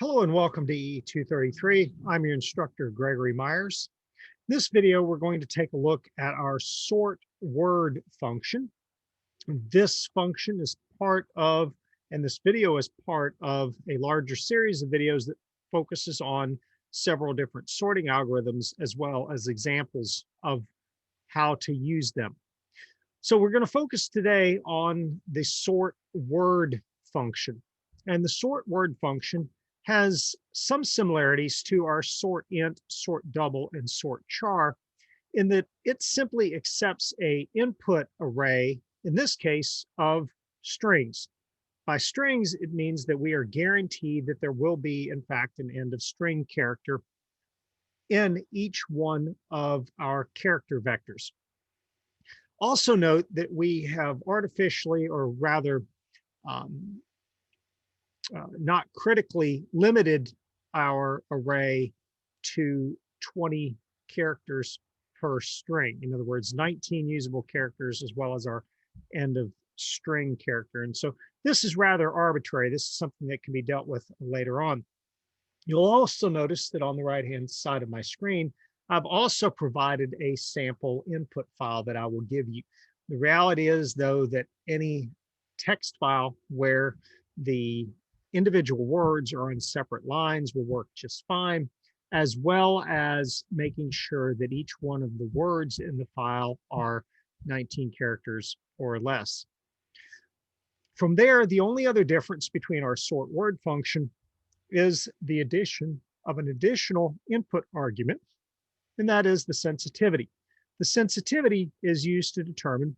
Hello and welcome to EE233. I'm your instructor, Gregory Myers. In this video, we're going to take a look at our sort word function. This function is part of, and this video is part of a larger series of videos that focuses on several different sorting algorithms as well as examples of how to use them. So we're going to focus today on the sort word function. And the sort word function has some similarities to our sort int, sort double, and sort char in that it simply accepts a input array, in this case, of strings. By strings, it means that we are guaranteed that there will be, in fact, an end of string character in each one of our character vectors. Also note that we have artificially, or rather not critically limited our array to 20 characters per string. In other words, 19 usable characters as well as our end of string character. And so this is rather arbitrary. This is something that can be dealt with later on. You'll also notice that on the right-hand side of my screen, I've also provided a sample input file that I will give you. The reality is, though, that any text file where the individual words are on separate lines will work just fine, as well as making sure that each one of the words in the file are 19 characters or less. From there, the only other difference between our sort word function is the addition of an additional input argument, and that is the sensitivity. The sensitivity is used to determine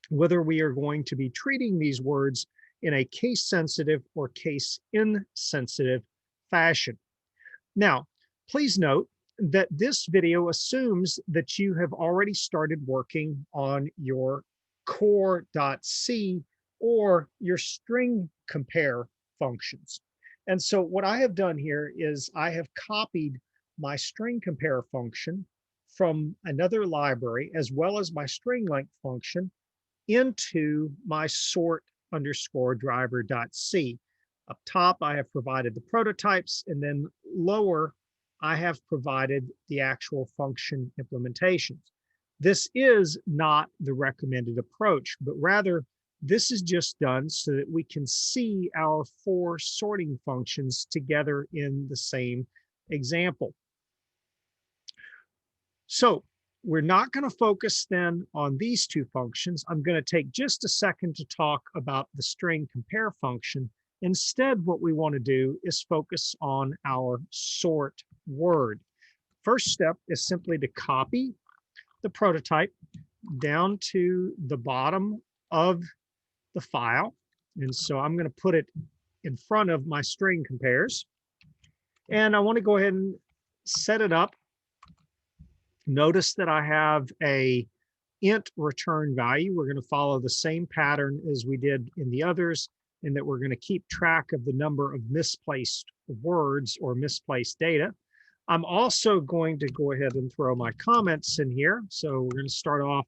whether we are going to be treating these words in a case-sensitive or case-insensitive fashion. Now, please note that this video assumes that you have already started working on your core.c or your string compare functions. And so what I have done here is I have copied my string compare function from another library as well as my string length function into my sort underscore driver.c. Up top, I have provided the prototypes, and then lower, I have provided the actual function implementations. This is not the recommended approach, but rather this is just done so that we can see our four sorting functions together in the same example. So we're not going to focus then on these two functions. I'm going to take just a second to talk about the string compare function. Instead, what we want to do is focus on our sort word. First step is simply to copy the prototype down to the bottom of the file. And so I'm going to put it in front of my string compares. And I want to go ahead and set it up. Notice that I have a int return value. We're going to follow the same pattern as we did in the others, in that we're going to keep track of the number of misplaced words or misplaced data. I'm also going to go ahead and throw my comments in here. So we're going to start off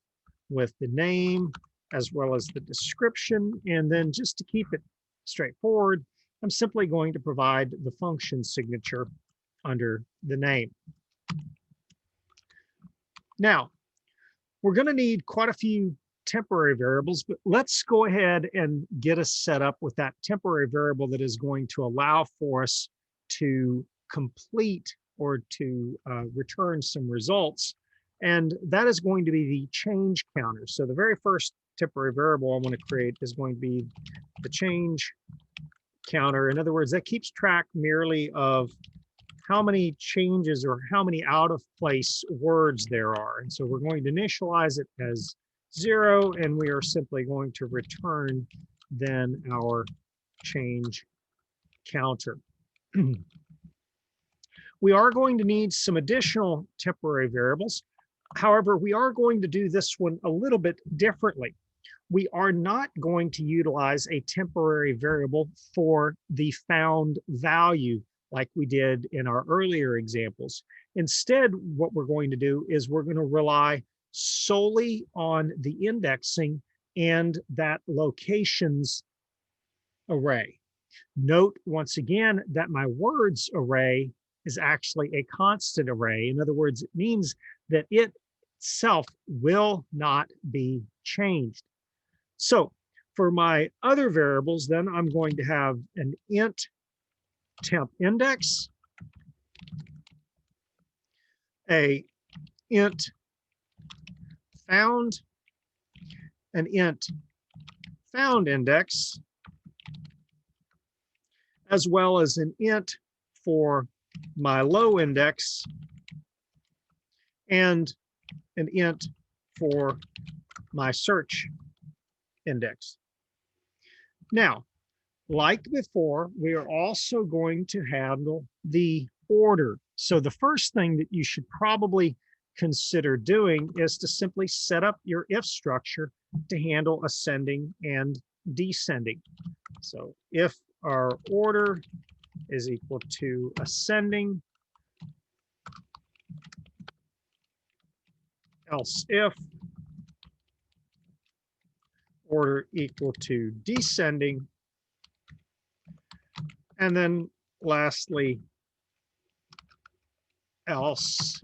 with the name as well as the description. And then just to keep it straightforward, I'm simply going to provide the function signature under the name. Now, we're going to need quite a few temporary variables, but let's go ahead and get us set up with that temporary variable that is going to allow for us to complete or to return some results. And that is going to be the change counter. So the very first temporary variable I want to create is going to be the change counter. In other words, that keeps track merely of how many changes or how many out of place words there are. And so we're going to initialize it as 0, and we are simply going to return then our change counter. We are going to need some additional temporary variables. However, we are going to do this one a little bit differently. We are not going to utilize a temporary variable for the found value like we did in our earlier examples. Instead, what we're going to do is we're going to rely solely on the indexing and that locations array. Note once again that my words array is actually a constant array. In other words, it means that it itself will not be changed. So for my other variables, then I'm going to have an int temp index, a int found, an int found index, as well as an int for my low index and an int for my search index. Now, like before, we are also going to handle the order. So the first thing that you should probably consider doing is to simply set up your if structure to handle ascending and descending. So if our order is equal to ascending, else if order equal to descending, and then lastly, else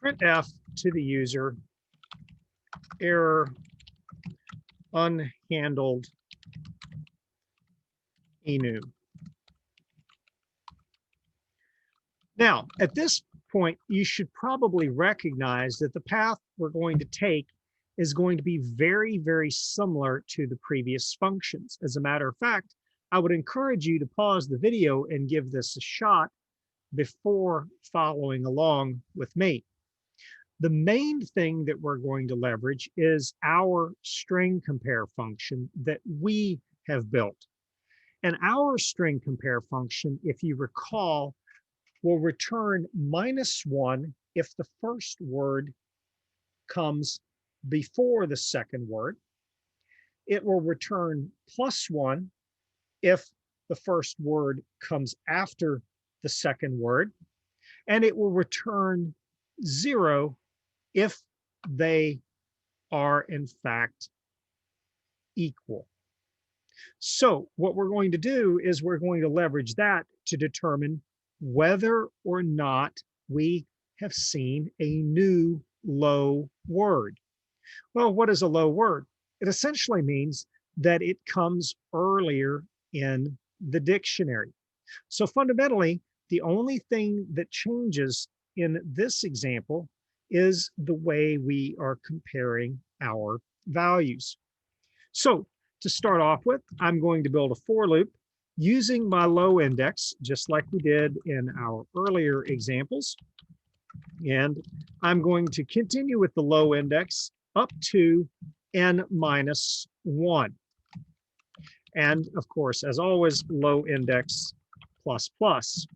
printf to the user error unhandled enum. Now, at this point, you should probably recognize that the path we're going to take is going to be very, very similar to the previous functions. As a matter of fact, I would encourage you to pause the video and give this a shot before following along with me. The main thing that we're going to leverage is our string compare function that we have built. And our string compare function, if you recall, will return -1 if the first word comes before the second word. It will return +1 if the first word comes after the second word. And it will return 0 if they are in fact equal. So what we're going to do is we're going to leverage that to determine whether or not we have seen a new low word. Well, what is a low word? It essentially means that it comes earlier in the dictionary. So fundamentally, the only thing that changes in this example is the way we are comparing our values. So to start off with, I'm going to build a for loop using my low index, just like we did in our earlier examples. And I'm going to continue with the low index up to n-1. And of course, as always, low index plus plus.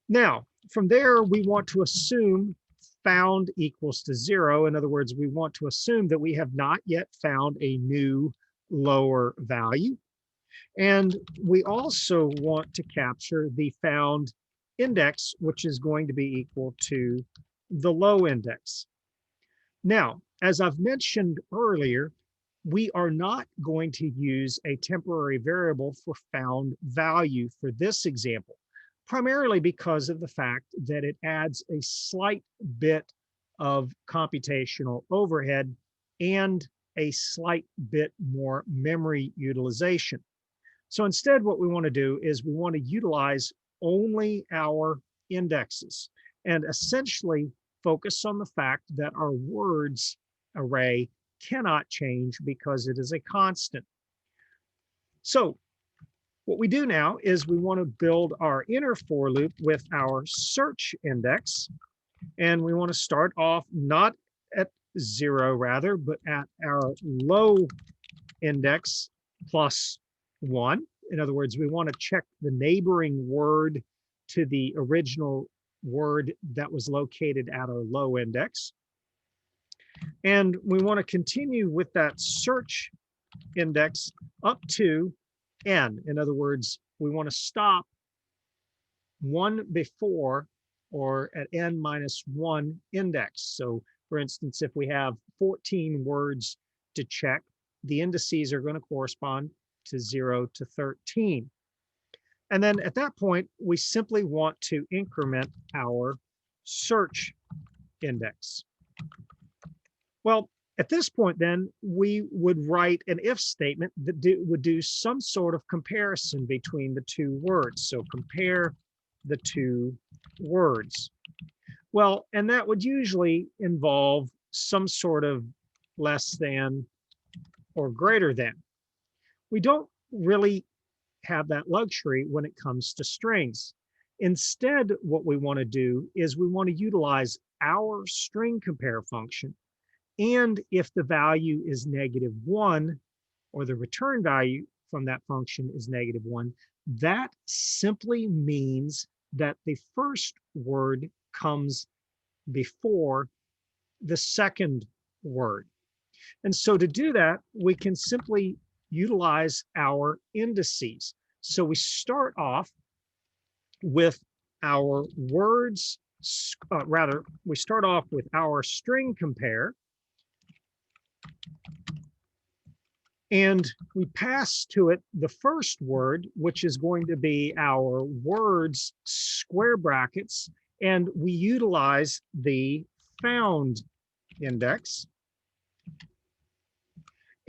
Now, from there, we want to assume found equals to 0. In other words, we want to assume that we have not yet found a new lower value. And we also want to capture the found index, which is going to be equal to the low index. Now, as I've mentioned earlier, we are not going to use a temporary variable for found value for this example, primarily because of the fact that it adds a slight bit of computational overhead and a slight bit more memory utilization. So instead, what we want to do is we want to utilize only our indexes and essentially focus on the fact that our words array cannot change because it is a constant. So what we do now is we want to build our inner for loop with our search index. And we want to start off not at 0 rather, but at our low index +1. In other words, we want to check the neighboring word to the original word that was located at our low index. And we want to continue with that search index up to n. In other words, we want to stop 1 before or at n-1 index. So for instance, if we have 14 words to check. The indices are going to correspond to 0 to 13. And then at that point, we simply want to increment our search index. Well, at this point, then, we would write an if statement that would do some sort of comparison between the two words. So compare the two words. Well, and that would usually involve some sort of less than or greater than. We don't really have that luxury when it comes to strings. Instead, what we want to do is we want to utilize our string compare function. And if the value is -1, or the return value from that function is -1, that simply means that the first word comes before the second word. And so to do that, we can simply utilize our indices. So we start off with our words, we start off with our string compare, and we pass to it the first word, which is going to be our words square brackets, and we utilize the found index.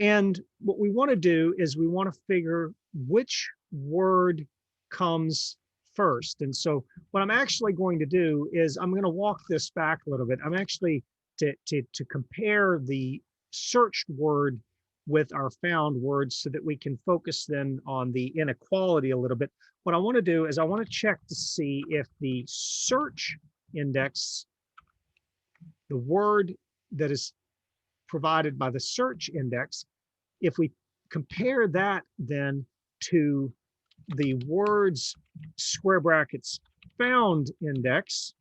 And what we want to do is we want to figure which word comes first. And so what I'm actually going to do is I'm going to walk this back a little bit. I'm actually to compare the searched word with our found words so that we can focus then on the inequality a little bit. What I want to do is I want to check to see if the search index, the word that is provided by the search index, if we compare that then to the words square brackets found index,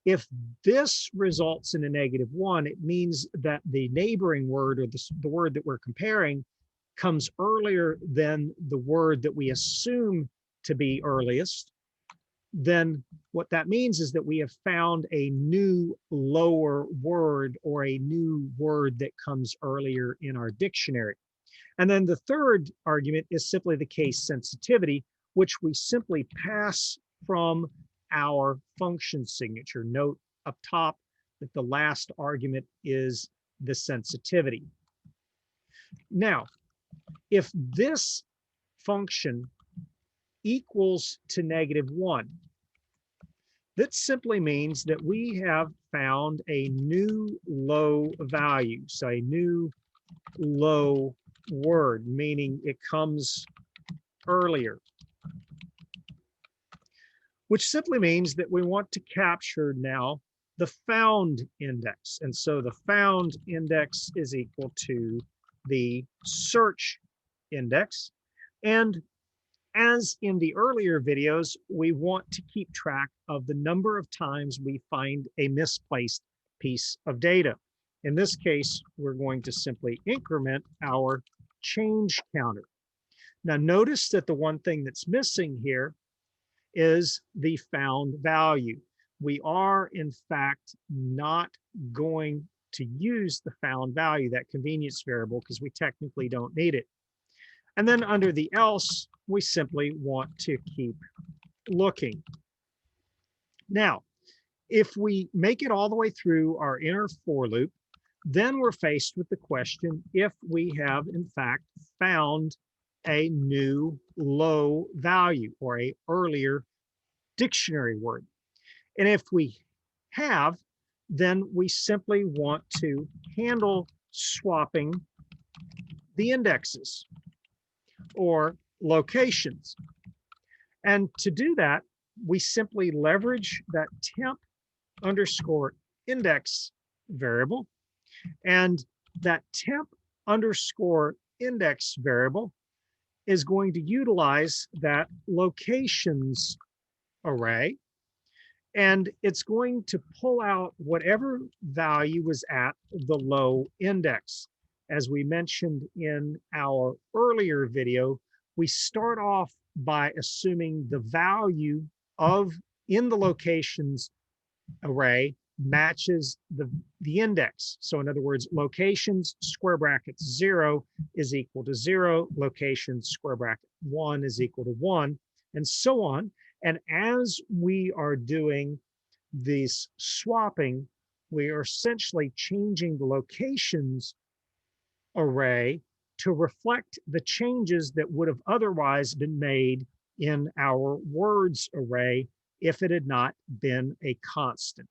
if this results in a -1, it means that the neighboring word, or the word that we're comparing, comes earlier than the word that we assume to be earliest. Then what that means is that we have found a new lower word, or a new word that comes earlier in our dictionary. And then the third argument is simply the case sensitivity, which we simply pass from our function signature. Note up top that the last argument is the sensitivity. Now, if this function equals to -1, that simply means that we have found a new low value, so a new low word, meaning it comes earlier, which simply means that we want to capture now the found index. And so the found index is equal to the search index. And as in the earlier videos, we want to keep track of the number of times we find a misplaced piece of data. In this case, we're going to simply increment our change counter. Now notice that the one thing that's missing here is the found value. We are in fact not going to use the found value, that convenience variable, because we technically don't need it. And then under the else, we simply want to keep looking. Now, if we make it all the way through our inner for loop, then we're faced with the question if we have in fact found a new low value, or a earlier dictionary word. And if we have, then we simply want to handle swapping the indexes or locations. And to do that, we simply leverage that temp underscore index variable, and that temp underscore index variable is going to utilize that locations array, and it's going to pull out whatever value was at the low index. As we mentioned in our earlier video, we start off by assuming the value of in the locations array matches the index. So in other words, locations square bracket 0 is equal to 0, locations square bracket 1 is equal to 1, and so on. And as we are doing this swapping, we are essentially changing the locations array to reflect the changes that would have otherwise been made in our words array if it had not been a constant.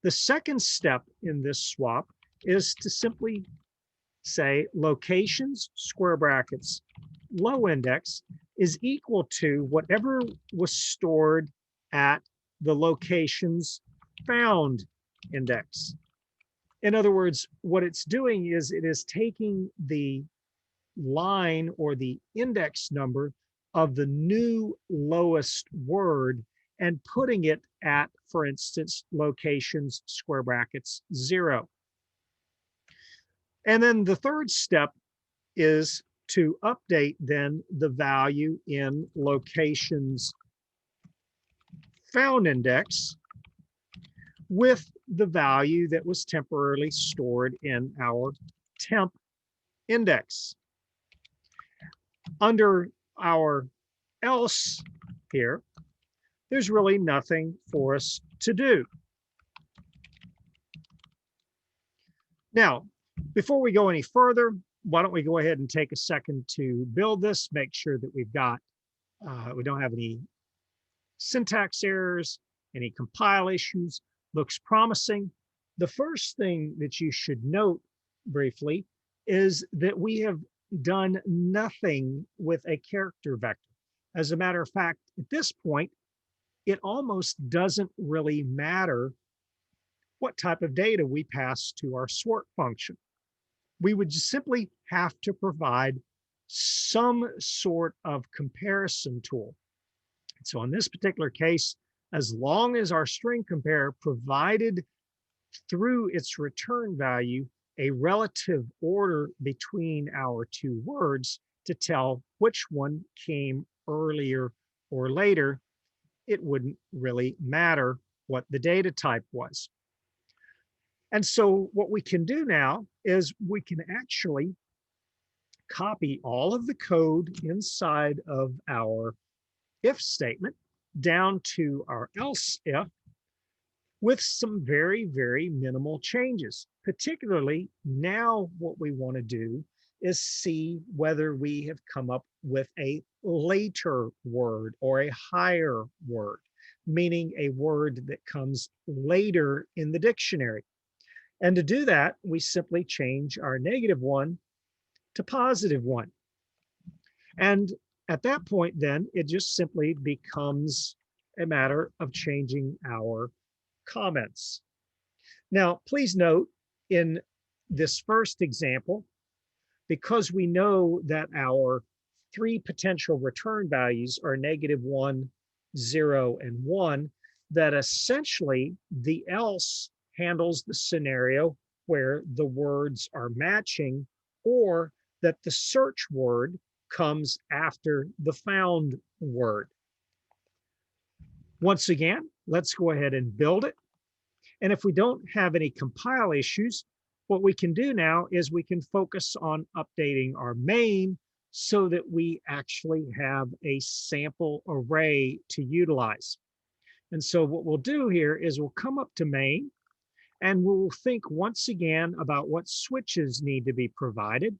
The second step in this swap is to simply say locations square brackets low index is equal to whatever was stored at the locations found index. In other words, what it's doing is it is taking the line or the index number of the new lowest word and putting it at, for instance, locations square brackets 0. And then the third step is to update then the value in locations found index with the value that was temporarily stored in our temp index. Under our else here, there's really nothing for us to do. Now, before we go any further, why don't we go ahead and take a second to build this, make sure that we don't have any syntax errors, any compile issues. Looks promising. The first thing that you should note briefly is that we have done nothing with a character vector. As a matter of fact, at this point, it almost doesn't really matter what type of data we pass to our sort function. We would just simply have to provide some sort of comparison tool. So in this particular case, as long as our string compare provided through its return value a relative order between our two words to tell which one came earlier or later, it wouldn't really matter what the data type was. And so what we can do now is we can actually copy all of the code inside of our if statement down to our else if with some very, very minimal changes. Particularly now what we want to do is see whether we have come up with a later word or a higher word, meaning a word that comes later in the dictionary. And to do that, we simply change our -1 to +1. And at that point, then it just simply becomes a matter of changing our comments. Now, please note in this first example, because we know that our three potential return values are -1, 0, and 1, that essentially the else handles the scenario where the words are matching or that the search word comes after the found word. Once again, let's go ahead and build it. And if we don't have any compile issues, what we can do now is we can focus on updating our main so that we actually have a sample array to utilize. And so what we'll do here is we'll come up to main and we'll think once again about what switches need to be provided,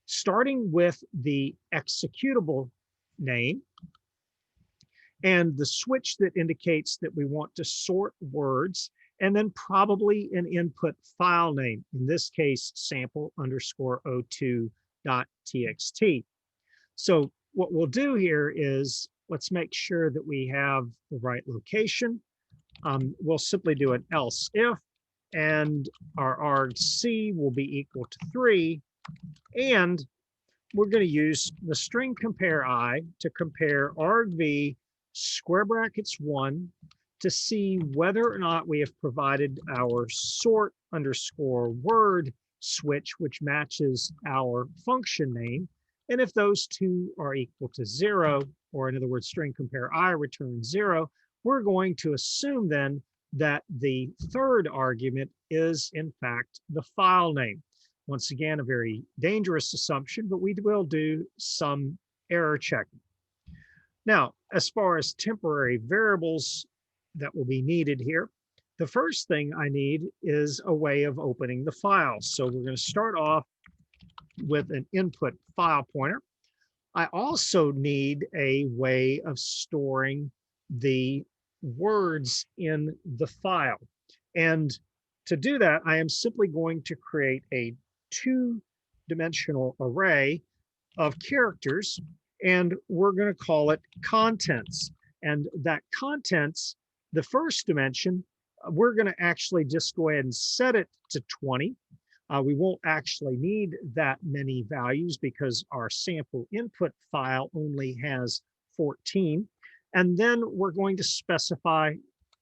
starting with the executable name and the switch that indicates that we want to sort words, and then probably an input file name, in this case, sample_o2.txt. So what we'll do here is let's make sure that we have the right location. We'll simply do an else if, and our argc will be equal to 3. And we're going to use the string compare I to compare argv square brackets 1 to see whether or not we have provided our sort_word switch, which matches our function name. And if those two are equal to 0, or in other words, string compare I returns 0, we're going to assume then that the third argument is in fact the file name. Once again, a very dangerous assumption, but we will do some error checking. Now, as far as temporary variables that will be needed here, the first thing I need is a way of opening the file. So we're going to start off with an input file pointer. I also need a way of storing the words in the file. And to do that, I am simply going to create a two-dimensional array of characters, and we're going to call it contents. And that contents, the first dimension, we're going to actually just go ahead and set it to 20. We won't actually need that many values because our sample input file only has 14. And then we're going to specify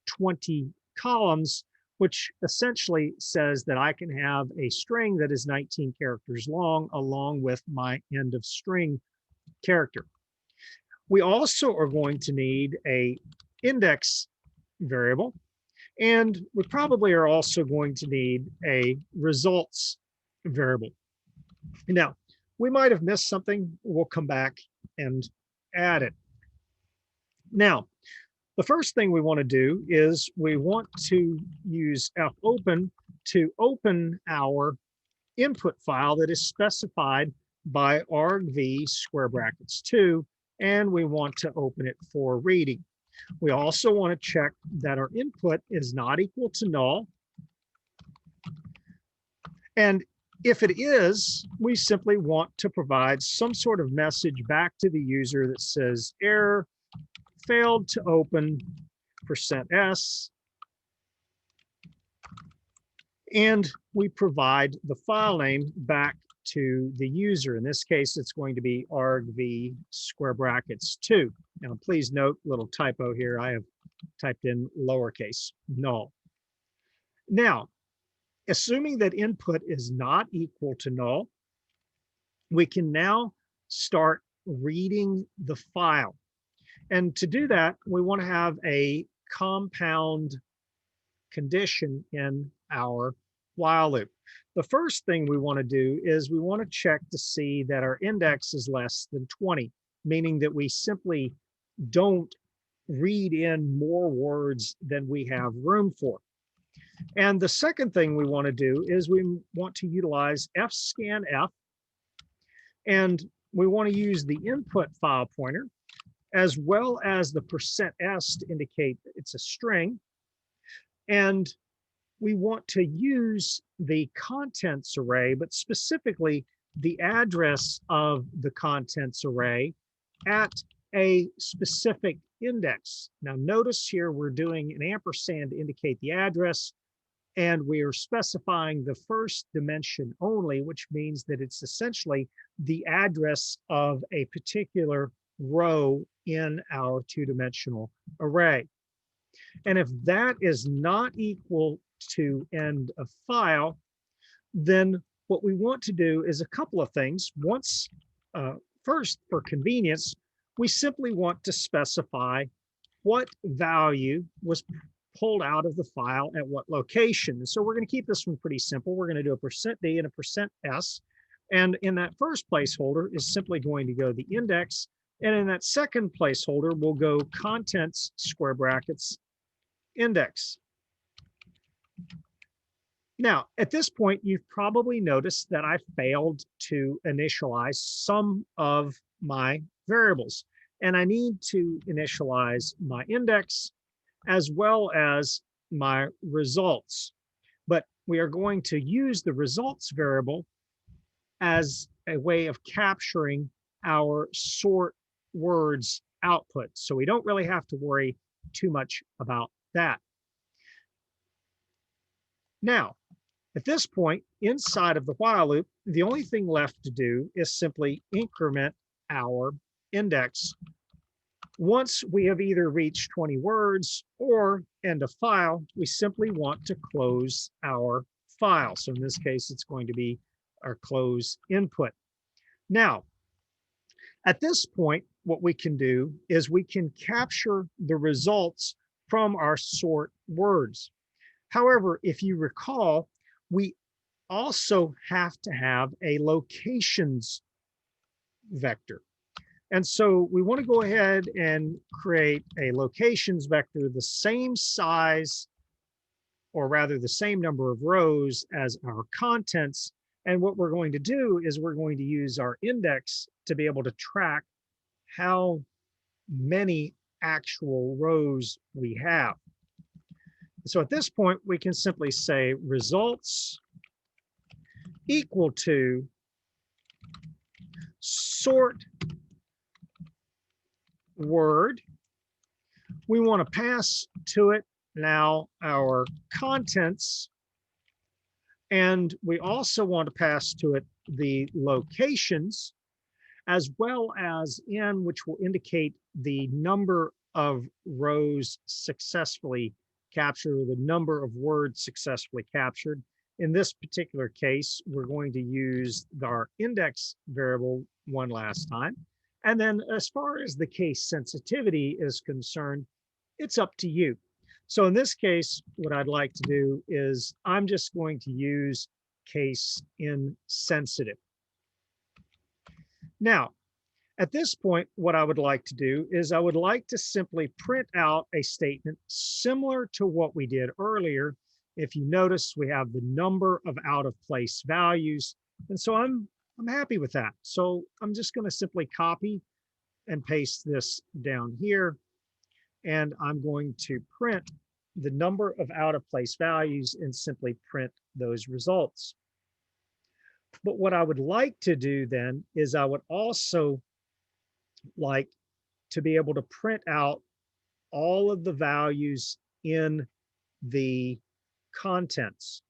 20 columns, which essentially says that I can have a string that is 19 characters long along with my end of string character. We also are going to need a index variable, and we probably are also going to need a results variable. Now, we might have missed something. We'll come back and add it. Now, the first thing we want to do is we want to use fopen to open our input file that is specified by argv square brackets 2, and we want to open it for reading. We also want to check that our input is not equal to null. And if it is, we simply want to provide some sort of message back to the user that says error, failed to open %s, and we provide the file name back to the user. In this case, it's going to be argv square brackets 2. Now, please note, little typo here. I have typed in lowercase null. Now, assuming that input is not equal to null, we can now start reading the file. And to do that, we want to have a compound condition in our while loop. The first thing we want to do is we want to check to see that our index is less than 20, meaning that we simply don't read in more words than we have room for. And the second thing we want to do is we want to utilize fscanf, and we want to use the input file pointer as well as the %s to indicate it's a string. And we want to use the contents array, but specifically the address of the contents array at a specific index. Now notice here we're doing an ampersand to indicate the address, and we are specifying the first dimension only, which means that it's essentially the address of a particular row in our two-dimensional array. And if that is not equal to end of file, then what we want to do is a couple of things. First, for convenience, we simply want to specify what value was pulled out of the file at what location. And so we're going to keep this one pretty simple. We're going to do a %d and a %s. And in that first placeholder is simply going to go the index. And in that second placeholder, we'll go contents square brackets index. Now, at this point, you've probably noticed that I failed to initialize some of my variables, and I need to initialize my index as well as my results. But we are going to use the results variable as a way of capturing our sort words output. So we don't really have to worry too much about that. Now, at this point, inside of the while loop, the only thing left to do is simply increment our index. Once we have either reached 20 words or end of file, we simply want to close our file. So in this case, it's going to be our close input. Now, at this point, what we can do is we can capture the results from our sort words. However, if you recall, we also have to have a locations vector. And so we want to go ahead and create a locations vector the same size, or rather the same number of rows as our contents. And what we're going to do is we're going to use our index to be able to track how many actual rows we have. So at this point, we can simply say results equal to sort word. We want to pass to it now our contents, and we also want to pass to it the locations, as well as n, which will indicate the number of rows successfully captured, or the number of words successfully captured. In this particular case, we're going to use our index variable one last time. And then as far as the case sensitivity is concerned, it's up to you. So in this case, what I'd like to do is I'm just going to use case insensitive. Now, at this point, what I would like to do is I would like to simply print out a statement similar to what we did earlier. If you notice, we have the number of out of place values. And so I'm happy with that. So I'm just going to simply copy and paste this down here. And I'm going to print the number of out of place values and simply print those results. But what I would like to do then is I would also like to be able to print out all of the values in the contents,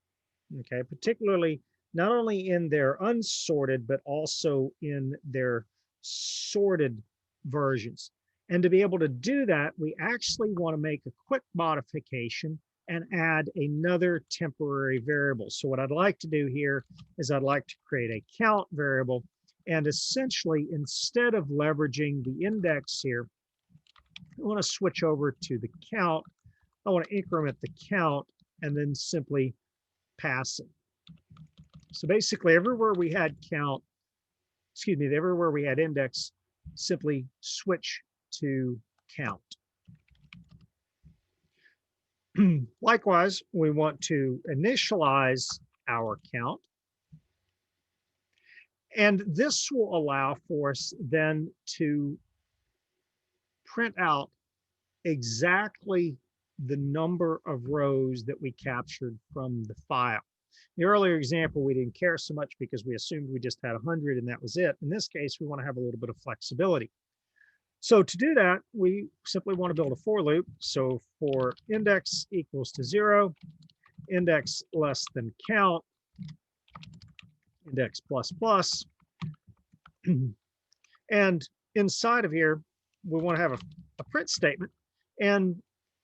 okay, particularly not only in their unsorted, but also in their sorted versions. And to be able to do that, we actually want to make a quick modification and add another temporary variable. So what I'd like to do here is I'd like to create a count variable. And essentially, instead of leveraging the index here, I want to switch over to the count. I want to increment the count and then simply pass it. So basically, everywhere we had count, excuse me, everywhere we had index, simply switch to count. Likewise, we want to initialize our count. And this will allow for us then to print out exactly the number of rows that we captured from the file. The earlier example, we didn't care so much because we assumed we just had 100 and that was it. In this case, we want to have a little bit of flexibility. So to do that, we simply want to build a for loop. So for index equals to 0, index less than count, index plus plus. And inside of here, we want to have a print statement. And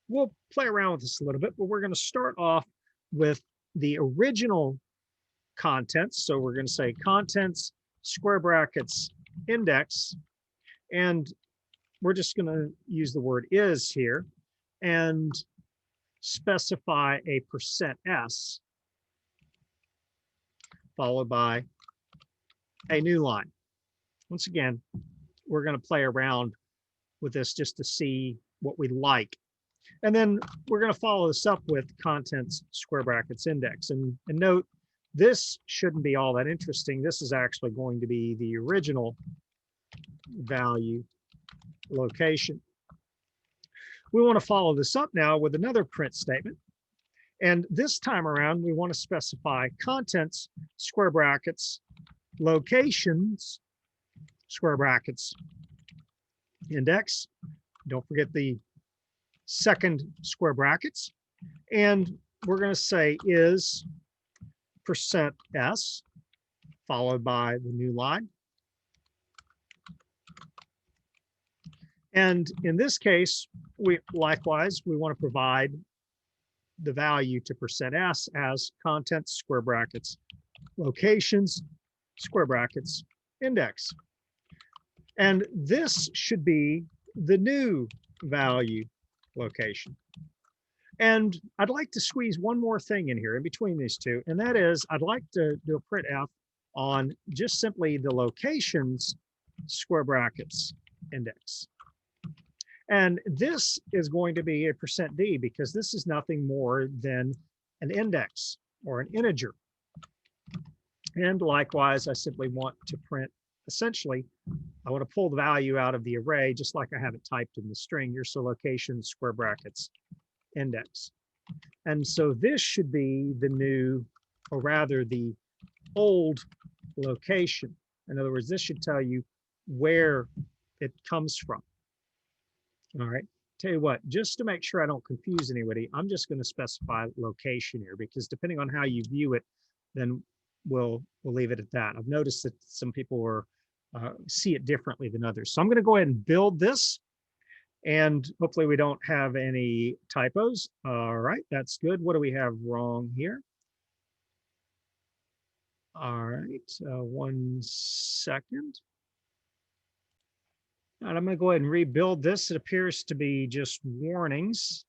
we'll play around with this a little bit, but we're going to start off with the original contents. So we're going to say contents, square brackets, index. And we're just going to use the word is here and specify a %s followed by a new line. Once again, we're going to play around with this just to see what we like. And then we're going to follow this up with contents, square brackets, index. And note, this shouldn't be all that interesting. This is actually going to be the original value location. We want to follow this up now with another print statement. And this time around, we want to specify contents, square brackets, locations, square brackets, index. Don't forget the second square brackets. And we're going to say is %s followed by the new line. And in this case, we want to provide the value to %s as contents, square brackets, locations, square brackets, index. And this should be the new value location. And I'd like to squeeze one more thing in here in between these two, and that is I'd like to do a printf on just simply the locations square brackets index. And this is going to be a %d because this is nothing more than an index or an integer. And likewise, I simply want to print, essentially, I want to pull the value out of the array just like I have it typed in the string here. So location square brackets index. And so this should be the new, or rather the old location. In other words, this should tell you where it comes from. All right. Tell you what, just to make sure I don't confuse anybody, I'm just going to specify location here because depending on how you view it, then we'll leave it at that. I've noticed that some people are see it differently than others. So I'm going to go ahead and build this, and hopefully we don't have any typos. All right, that's good. What do we have wrong here? All right, 1 second. And I'm going to go ahead and rebuild this. It appears to be just warnings.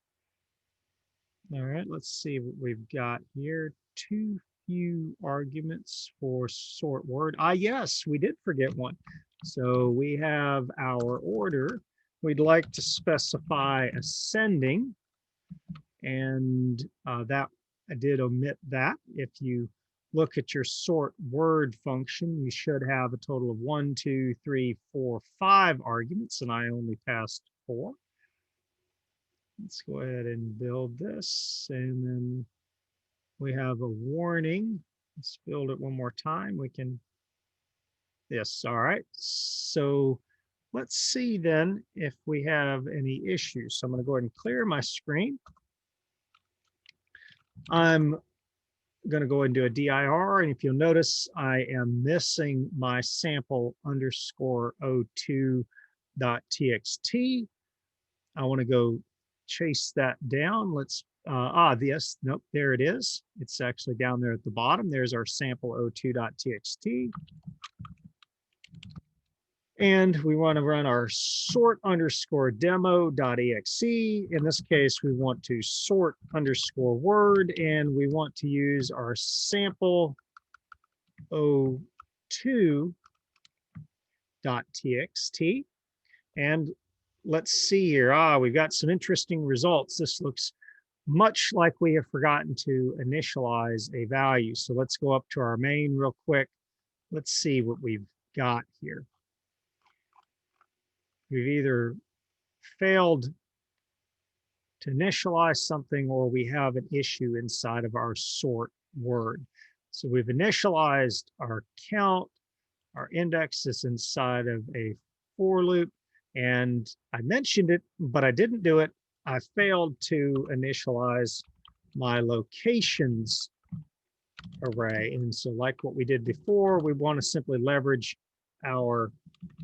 All right, let's see what we've got here. Too few arguments for sort word. Ah, yes, we did forget one. So we have our order. We'd like to specify ascending, and that I did omit that. If you look at your sort word function, you should have a total of 1, 2, 3, 4, 5 arguments, and I only passed 4. Let's go ahead and build this, and then we have a warning. Let's build it one more time. We can, yes, all right. So let's see then if we have any issues. So I'm going to go ahead and clear my screen. I'm going to go and do a dir, and if you'll notice, I am missing my sample underscore o2.txt. I want to go chase that down. Let's yes, nope, there it is. It's actually down there at the bottom. There's our sample o2.txt. And we want to run our sort underscore demo.exe. In this case, we want to sort underscore word, and we want to use our sample o2.txt. And let's see here. We've got some interesting results. This looks much like we have forgotten to initialize a value. So let's go up to our main real quick. Let's see what we've got here. We've either failed to initialize something or we have an issue inside of our sort word. So we've initialized our count. Our index is inside of a for loop. And I mentioned it, but I didn't do it. I failed to initialize my locations array. And so like what we did before, we want to simply leverage our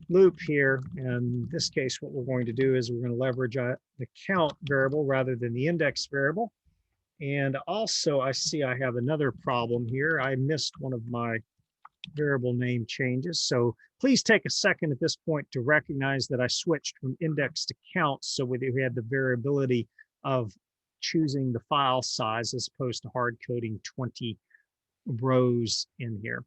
loop here. And in this case, what we're going to do is we're going to leverage the count variable rather than the index variable. And also I see I have another problem here. I missed one of my variable name changes. So please take a second at this point to recognize that I switched from index to count. So we had the variability of choosing the file size as opposed to hard coding 20 rows in here.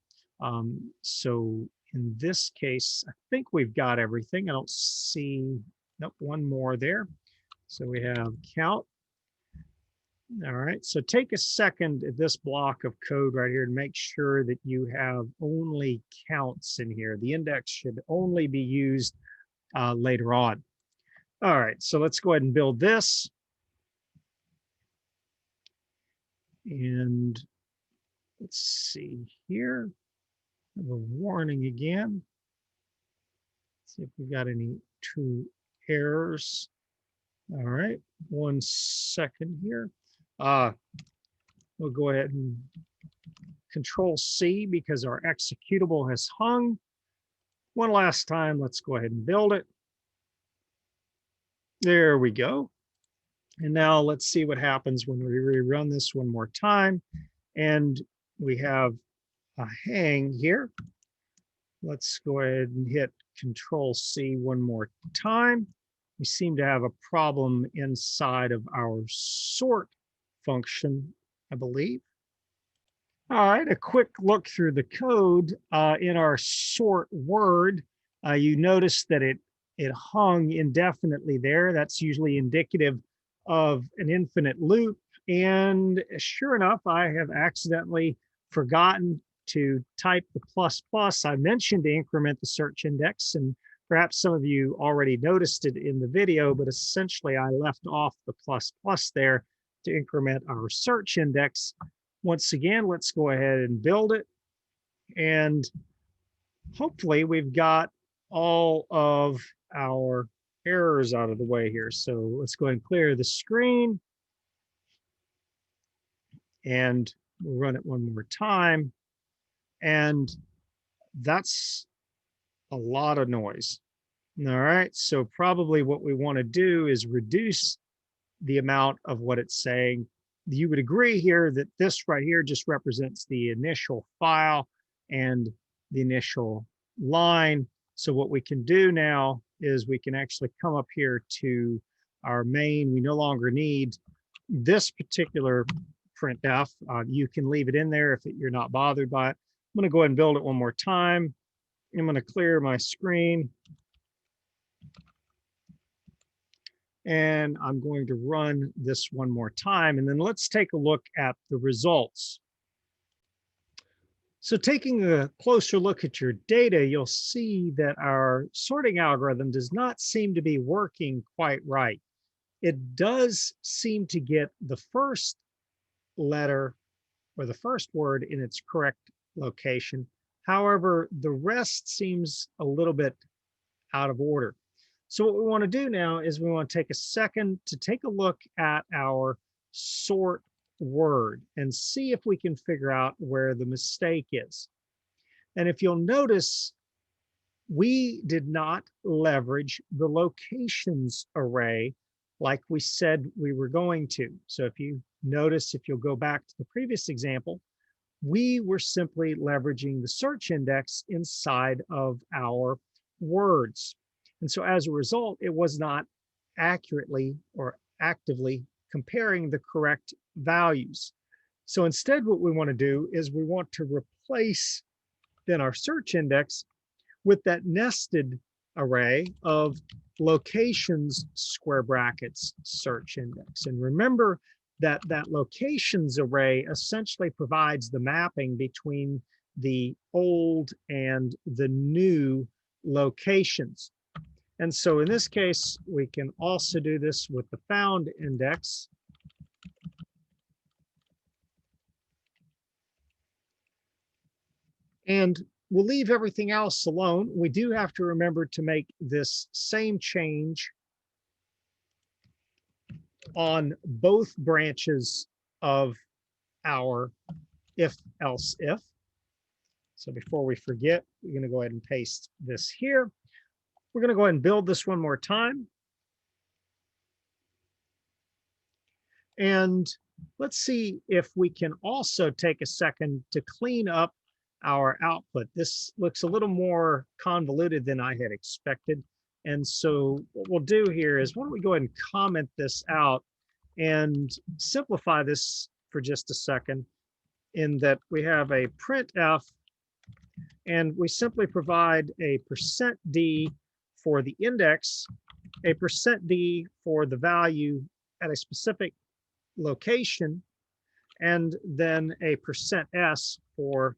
So in this case, I think we've got everything. I don't see, nope, one more there. So we have count. All right, so take a second at this block of code right here to make sure that you have only counts in here. The index should only be used later on. All right, so let's go ahead and build this. And let's see here. I have a warning again. Let's see if we've got any true errors. All right, 1 second here. We'll go ahead and Control C because our executable has hung. One last time, let's go ahead and build it. There we go. And now let's see what happens when we rerun this one more time. And we have a hang here. Let's go ahead and hit Control C one more time. We seem to have a problem inside of our sort function, I believe. All right, a quick look through the code in our sort word. You notice that it hung indefinitely there. That's usually indicative of an infinite loop. And sure enough, I have accidentally forgotten to type the plus plus. I mentioned to increment the search index, and perhaps some of you already noticed it in the video, but essentially I left off the plus plus there to increment our search index. Once again, let's go ahead and build it. And hopefully we've got all of our errors out of the way here. So let's go ahead and clear the screen. And we'll run it one more time. And that's a lot of noise. All right, so probably what we want to do is reduce the amount of what it's saying. You would agree here that this right here just represents the initial file and the initial line. So what we can do now is we can actually come up here to our main. We no longer need this particular printf. You can leave it in there if you're not bothered by it. I'm going to go ahead and build it one more time. I'm going to clear my screen. And I'm going to run this one more time, and then let's take a look at the results. So taking a closer look at your data, you'll see that our sorting algorithm does not seem to be working quite right. It does seem to get the first letter or the first word in its correct location. However, the rest seems a little bit out of order. So what we want to do now is we want to take a second to take a look at our sort word and see if we can figure out where the mistake is. And if you'll notice, we did not leverage the locations array like we said we were going to. So if you notice, if you'll go back to the previous example, we were simply leveraging the search index inside of our words. And so as a result, it was not accurately or actively comparing the correct values. So instead, what we want to do is we want to replace then our search index with that nested array of locations square brackets search index. And remember that that locations array essentially provides the mapping between the old and the new locations. And so in this case, we can also do this with the found index. And we'll leave everything else alone. We do have to remember to make this same change on both branches of our if else if. So before we forget, we're going to go ahead and paste this here. We're going to go ahead and build this one more time. And let's see if we can also take a second to clean up our output. This looks a little more convoluted than I had expected. And so what we'll do here is, why don't we go ahead and comment this out and simplify this for just a second, in that we have a printf, and we simply provide a %d for the index, a %d for the value at a specific location, and then a %s for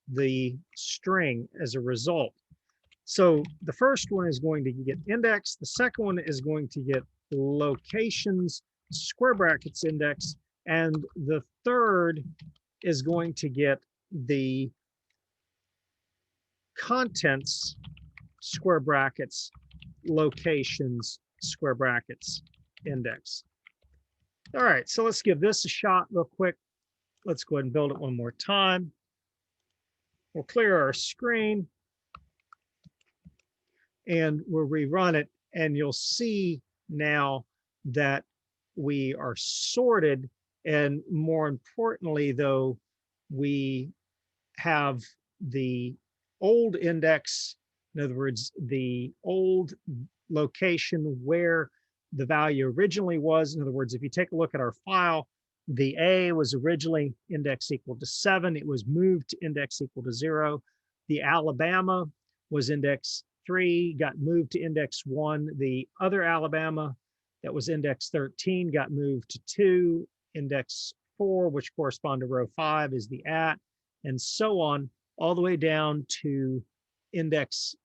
the string as a result. So the first one is going to get index, the second one is going to get locations square brackets index, and the third is going to get the contents square brackets locations square brackets index. All right, so let's give this a shot real quick. Let's go ahead and build it one more time. We'll clear our screen and we'll rerun it, and you'll see now that we are sorted, and more importantly though, we have the old index In other words, the old location where the value originally was. In other words, if you take a look at our file, the A was originally index equal to 7. It was moved to index equal to 0. The Alabama was index 3, got moved to index 1. The other Alabama that was index 13 got moved to 2. Index 4, which correspond to row 5, is the at, and so on, all the way down to index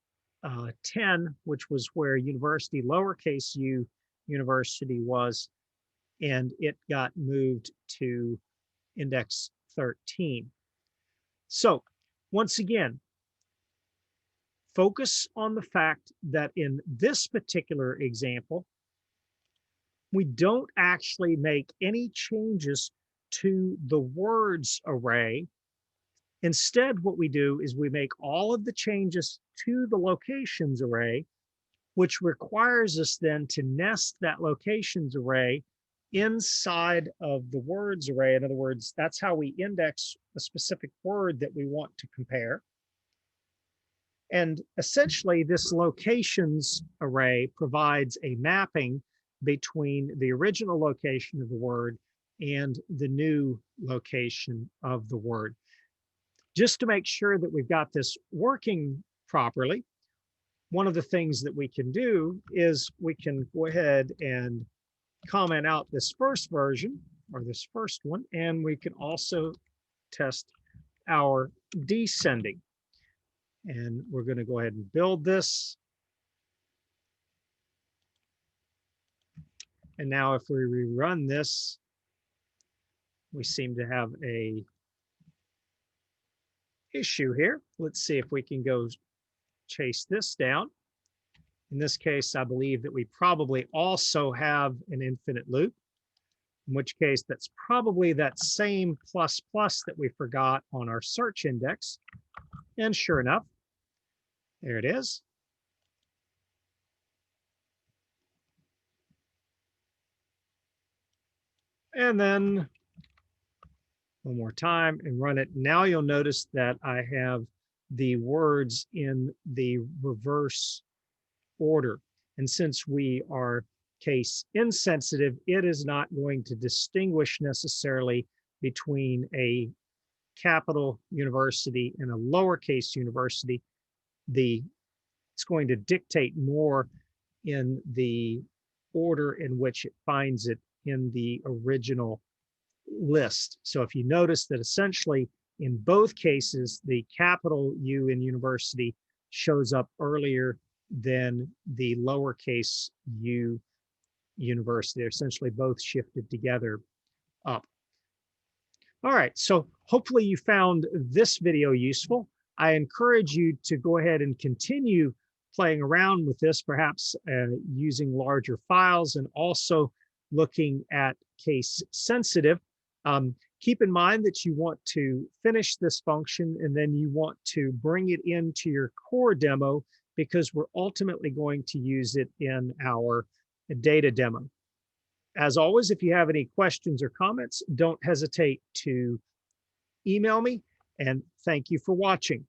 10, which was where university, lowercase u, university was, and it got moved to index 13. So once again, focus on the fact that in this particular example, we don't actually make any changes to the words array. Instead, what we do is we make all of the changes to the locations array, which requires us then to nest that locations array inside of the words array. In other words, that's how we index a specific word that we want to compare. And essentially, this locations array provides a mapping between the original location of the word and the new location of the word. Just to make sure that we've got this working properly, one of the things that we can do is we can go ahead and comment out this first version, or this first one, and we can also test our descending. And we're going to go ahead and build this. And now if we rerun this, we seem to have a issue here. Let's see if we can go chase this down. In this case, I believe that we probably also have an infinite loop, in which case that's probably that same plus plus that we forgot on our search index. And sure enough, there it is. And then one more time and run it. Now you'll notice that I have the words in the reverse order. And since we are case insensitive, it is not going to distinguish necessarily between a capital university and a lowercase university. It's going to dictate more in the order in which it finds it in the original list. So if you notice that essentially in both cases, the capital U in university shows up earlier than the lowercase u university. They're essentially both shifted together up. All right, so hopefully you found this video useful. I encourage you to go ahead and continue playing around with this, perhaps using larger files and also looking at case sensitive. Keep in mind that you want to finish this function and then you want to bring it into your core demo, because we're ultimately going to use it in our data demo. As always, if you have any questions or comments, don't hesitate to email me, and thank you for watching.